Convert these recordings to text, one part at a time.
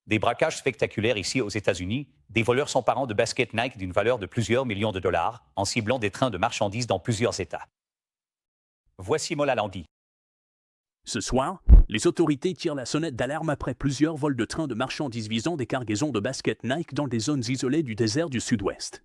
Des braquages spectaculaires ici aux États-Unis, des voleurs s'emparant de baskets Nike d'une valeur de plusieurs millions de dollars en ciblant des trains de marchandises dans plusieurs États. Voici Mola Landi. Ce soir, les autorités tirent la sonnette d'alarme après plusieurs vols de trains de marchandises visant des cargaisons de baskets Nike dans des zones isolées du désert du Sud-Ouest.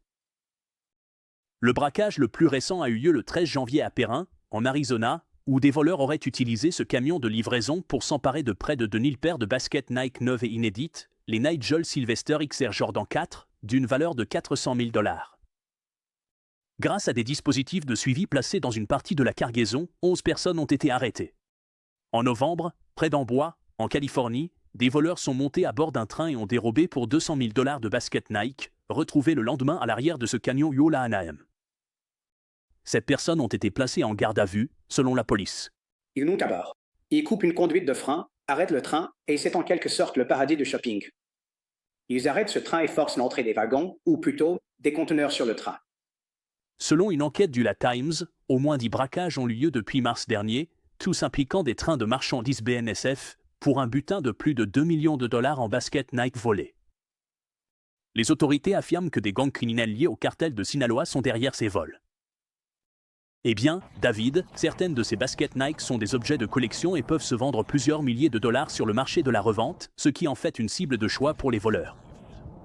Le braquage le plus récent a eu lieu le 13 janvier à Perrin, en Arizona, où des voleurs auraient utilisé ce camion de livraison pour s'emparer de près de 2000 paires de baskets Nike neuves et inédites, les Nigel Sylvester XR Jordan 4, d'une valeur de 400 000 dollars. Grâce à des dispositifs de suivi placés dans une partie de la cargaison, 11 personnes ont été arrêtées. En novembre, près d'Amboise, en Californie, des voleurs sont montés à bord d'un train et ont dérobé pour 200 000 dollars de baskets Nike, retrouvés le lendemain à l'arrière de ce camion Yola Anaheim. Ces personnes ont été placées en garde à vue, selon la police. Ils montent à bord. Ils coupent une conduite de frein, arrêtent le train, et c'est en quelque sorte le paradis du shopping. Ils arrêtent ce train et forcent l'entrée des wagons, ou plutôt, des conteneurs sur le train. Selon une enquête du La Times, au moins 10 braquages ont eu lieu depuis mars dernier, tous impliquant des trains de marchandises BNSF, pour un butin de plus de 2 millions de dollars en baskets Nike volées. Les autorités affirment que des gangs criminels liés au cartel de Sinaloa sont derrière ces vols. Eh bien, David, certaines de ces baskets Nike sont des objets de collection et peuvent se vendre plusieurs milliers de dollars sur le marché de la revente, ce qui en fait une cible de choix pour les voleurs.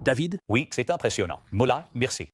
David? Oui, c'est impressionnant. Mola, merci.